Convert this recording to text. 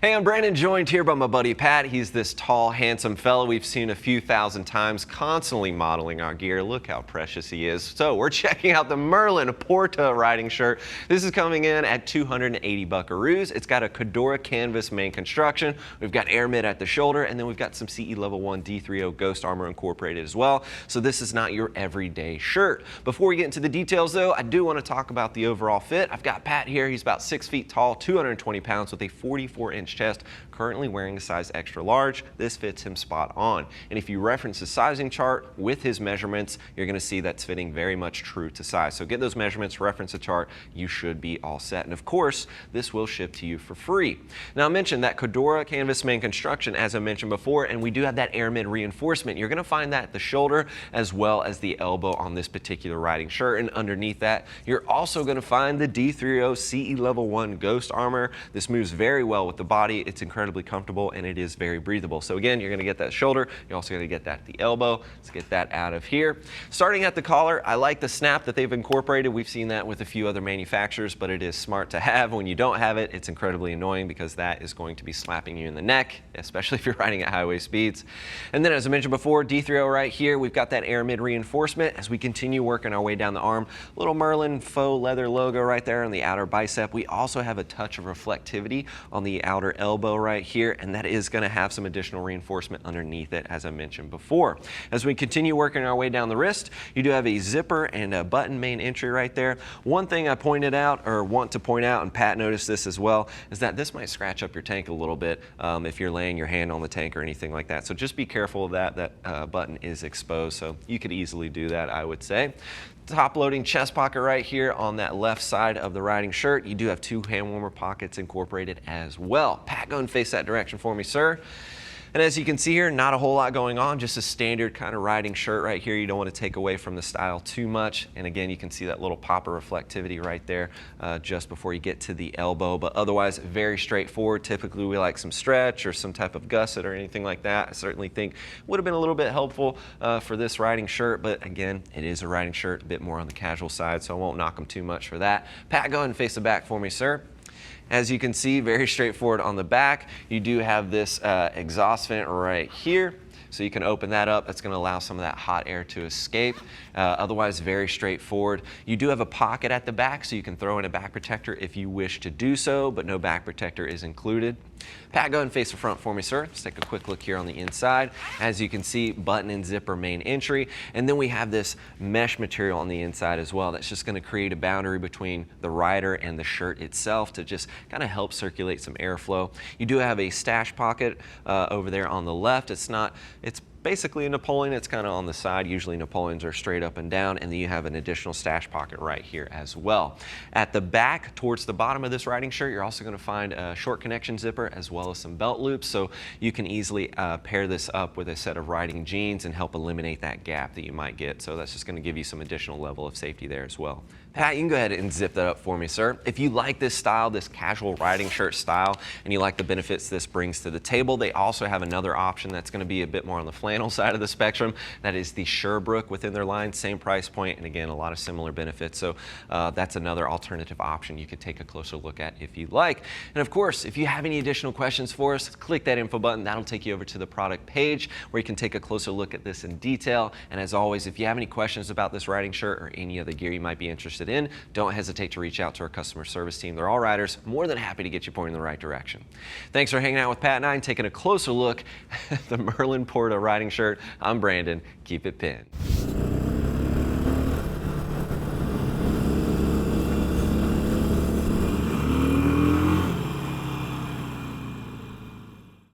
Hey, I'm Brandon, joined here by my buddy Pat. He's this tall, handsome fella we've seen a few thousand times, constantly modeling our gear. Look how precious he is. So we're checking out the Merlin Porta Riding Shirt. This is coming in at 280 buckaroos. It's got a Cordura canvas main construction. We've got air mid at the shoulder, and then we've got some CE level 1 D3O Ghost armor incorporated as well. So this is not your everyday shirt. Before we get into the details though, I do want to talk about the overall fit. I've got Pat here. He's about 6 feet tall, 220 pounds with a 44-inch chest, currently wearing a size extra large. This fits him spot on. And if you reference the sizing chart with his measurements, you're going to see that's fitting very much true to size. So get those measurements, reference the chart, you should be all set. And of course, this will ship to you for free. Now I mentioned that Cordura canvas main construction, as I mentioned before, and we do have that air mid reinforcement. You're going to find that at the shoulder as well as the elbow on this particular riding shirt. And underneath that, you're also going to find the D3O CE level 1 Ghost armor. This moves very well with the body. It's incredibly comfortable and it is very breathable. So again, you're going to get that shoulder. You're also going to get that at the elbow. Let's get that out of here. Starting at the collar, I like the snap that they've incorporated. We've seen that with a few other manufacturers, but it is smart to have. When you don't have it, it's incredibly annoying because that is going to be slapping you in the neck, especially if you're riding at highway speeds. And then as I mentioned before, D3O right here, we've got that air mid reinforcement. As we continue working our way down the arm, little Merlin faux leather logo right there on the outer bicep. We also have a touch of reflectivity on the outer elbow right here, and that is going to have some additional reinforcement underneath it, as I mentioned before. As we continue working our way down the wrist, you do have a zipper and a button main entry right there. One thing I pointed out, or want to point out, and Pat noticed this as well, is that this might scratch up your tank a little bit if you're laying your hand on the tank or anything like that. So just be careful of that. That button is exposed, so you could easily do that, I would say. Top loading chest pocket right here on that left side of the riding shirt. You do have 2 hand warmer pockets incorporated as well. Pat, go and face that direction for me, sir. And as you can see here, not a whole lot going on, just a standard kind of riding shirt right here. You don't want to take away from the style too much. And again, you can see that little pop of reflectivity right there just before you get to the elbow, but otherwise very straightforward. Typically we like some stretch or some type of gusset or anything like that. I certainly think would have been a little bit helpful for this riding shirt, but again, it is a riding shirt, a bit more on the casual side, so I won't knock them too much for that. Pat, go ahead and face the back for me, sir. As you can see, very straightforward on the back. You do have this exhaust vent right here. So you can open that up. That's going to allow some of that hot air to escape. Otherwise, very straightforward. You do have a pocket at the back, so you can throw in a back protector if you wish to do so, but no back protector is included. Pat, go ahead and face the front for me, sir. Let's take a quick look here on the inside. As you can see, button and zipper main entry. And then we have this mesh material on the inside as well. That's just going to create a boundary between the rider and the shirt itself to just kind of help circulate some airflow. You do have a stash pocket over there on the left. It's basically a Napoleon. It's kind of on the side. Usually Napoleons are straight up and down, and then you have an additional stash pocket right here as well. At the back, towards the bottom of this riding shirt, you're also going to find a short connection zipper as well as some belt loops, so you can easily pair this up with a set of riding jeans and help eliminate that gap that you might get. So that's just going to give you some additional level of safety there as well. Pat, you can go ahead and zip that up for me, sir. If you like this style, this casual riding shirt style, and you like the benefits this brings to the table, they also have another option that's going to be a bit more on the flannel side of the spectrum. That is the Sherbrooke within their line, same price point, and again, a lot of similar benefits. So that's another alternative option you could take a closer look at if you like. And of course, if you have any additional questions for us, click that info button. That'll take you over to the product page where you can take a closer look at this in detail. And as always, if you have any questions about this riding shirt or any other gear you might be interested in, don't hesitate to reach out to our customer service team. They're all riders, more than happy to get you pointed in the right direction. Thanks for hanging out with Pat and I and taking a closer look at the Merlin Porta Riding Shirt. I'm Brandon. Keep it pinned.